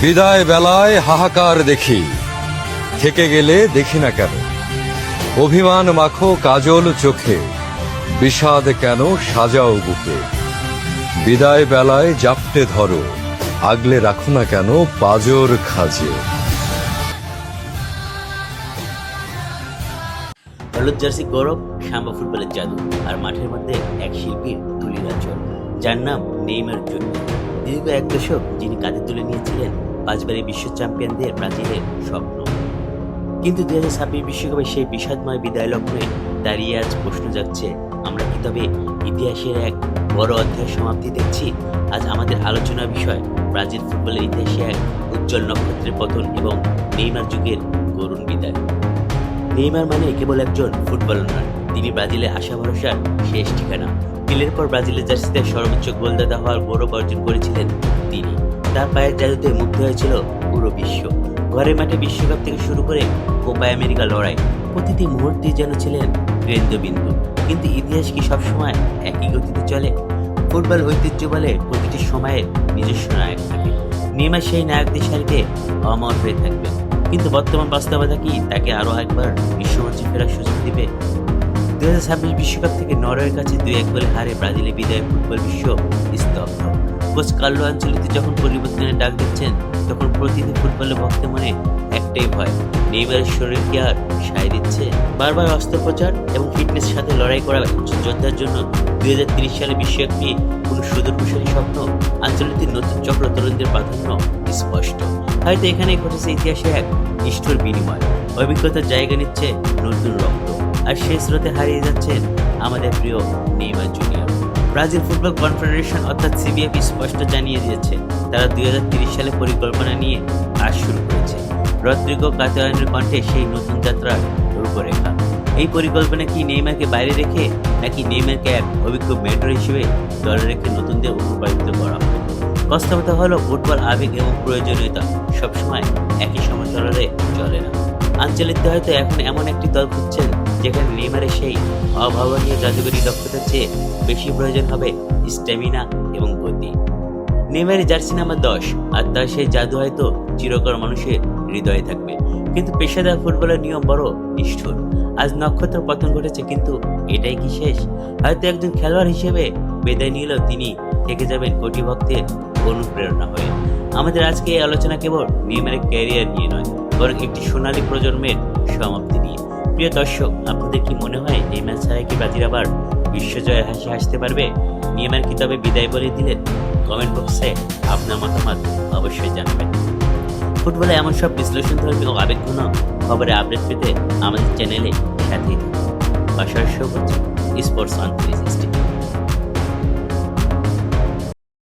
বিদায় বেলায় হাহাকার দেখি, থেকে গেলে দেখি না কেন। অভিমান মাখো কাজল চোখে, বিষাদ কেন সাজাও বুকে। বিদায় বেলায় জাপটে ধরো, আগলে রাখো না কেন পাজর খাজে। হলুদ জার্সি গৌরব, সাম্বা ফুটবলের জাদু, আর মাঠের মধ্যে এক শিল্পীর তুলির আঁচল, যার নাম নেইমার জুনিয়র। দীর্ঘ এক দশক যিনি কাঁধে তুলে নিয়েছিলেন পাঁচবারের বিশ্ব চ্যাম্পিয়নদের ব্রাজিলের স্বপ্ন। কিন্তু 2026 বিশ্বকাপে সেই বিষাদময় বিদায় লগ্নে দাঁড়িয়ে আজ প্রশ্ন জাগছে, আমরা কি তবে ইতিহাসের এক বড় অধ্যায়ের সমাপ্তি দেখছি? আজ আমাদের আলোচনার বিষয় ব্রাজিল ফুটবলের ইতিহাসে এক উজ্জ্বল নক্ষত্রের পতন এবং নেইমার যুগের করুণ বিদায়। নেইমার মানে কেবল একজন ফুটবলার নয়, তিনি ব্রাজিলের আশা ভরসার শেষ ঠিকানা। পেলের পর ব্রাজিলের জার্সিতে সর্বোচ্চ গোলদাতা হওয়ার গৌরব অর্জন করেছিলেন তিনি। তার পায়ের জাদুতে মুগ্ধ হয়েছিল পুরো বিশ্ব। ঘরের মাঠে বিশ্বকাপ থেকে শুরু করে কোপা আমেরিকা লড়াই, প্রতিটি মুহূর্তেই যেন ছিলেন কেন্দ্রবিন্দু। কিন্তু ইতিহাস কি সবসময় একই গতিতে চলে? ফুটবল ঐতিহ্য বলে প্রতিটি সময়ে নিজস্ব নায়ক থাকে। নেইমার সেই নায়কদের সারিতে অমর হয়ে থাকবেন। কিন্তু বর্তমান বাস্তবতা কি তাকে আরো একবার বিশ্বমঞ্চে ফেরার সুযোগ দিবে? 2026 বিশ্বকাপ থেকে নরওয়ের কাছে 2-1 গোলে হারে ব্রাজিলের বিদায় ফুটবল বিশ্ব স্তব্ধ। কোচ কার্লো আনচেলত্তি যখন পরিবর্তনের ডাক দিচ্ছেন, তখন প্রতিটি ফুটবলের ভক্তের মনে একটাই ভয়, নেইমারের শরীর কি আর সায় দিচ্ছে? বারবার অস্ত্রোপচার এবং ফিটনেসের সাথে লড়াই করা একজন যোদ্ধার জন্য 2030 সালে বিশ্বকাপ নিয়ে কোনো সুদূরপ্রসারী স্বপ্ন? আনচেলত্তির নতুন চক্র তরুণদের প্রাধান্য স্পষ্ট। হয়তো এখানেই ঘটেছে ইতিহাসে এক নিষ্ঠুর বিনিময়। অভিজ্ঞতার জায়গা নিচ্ছে নতুন রক্ত, আর শেষ স্রোতে হারিয়ে যাচ্ছেন আমাদের প্রিয় Neymar junior. Brazil football confederation অর্থাৎ সিবিএফ স্পষ্ট জানিয়ে দিয়েছে, তারা 2030 সালে পরিকল্পনা নিয়ে কাজ শুরু করেছে। রদ্রিগো কাতালানের কণ্ঠে সেই নতুন যাত্রার রূপরেখা। এই পরিকল্পনা কি নেইমারকে বাইরে রেখে, নাকি নেইমারকে এক অভিজ্ঞ মেন্টর হিসেবে দলে রেখে নতুনদের অনুপ্রাণিত করা হবে? বাস্তবতা হলো, ফুটবল আবেগ এবং প্রয়োজনীয়তা সবসময় একই সমতলে চলে না। আনচেলত্তি হয়তো এখন এমন একটি দল খুঁজছেন যেখানে নেইমারের সেই অভাবনীয় জাদুকরী দক্ষতার চেয়ে বেশি প্রয়োজন হবে স্ট্যামিনা এবং গতি। নেইমারের জার্সি নাম্বার 10, আর তার সেই জাদু হয়তো চিরকাল মানুষের হৃদয়ে থাকবে। কিন্তু পেশাদার ফুটবলের নিয়ম বড় নিষ্ঠুর। আজ নক্ষত্র পতন ঘটেছে, কিন্তু এটাই কি শেষ? হয়তো একজন খেলোয়াড় হিসেবে বিদায় নিলেও তিনি থেকে যাবেন কোটি ভক্তের অনুপ্রেরণা হয়ে। আমাদের আজকে এই আলোচনা কেবল নেইমারের ক্যারিয়ার নিয়ে নয়, বরং একটি সোনালী প্রজন্মের সমাপ্তি নিয়ে। প্রিয় দর্শক, আপনাদের কি মনে হয় নেইমার ছাড়া কি ব্রাজিল আবার বিশ্বজয়ের হাসি হাসতে পারবে? নেইমার কি তবে বিদায় বলে দিলেন? কমেন্ট বক্সে আপনার মতামত অবশ্যই জানাবেন। ফুটবলে এমন সব বিশ্লেষণধর্মী ও আবেগঘন খবরে আপডেট পেতে আমাদের চ্যানেলে সাথেই থাকুন। পাশাপাশি স্পোর্টস 360।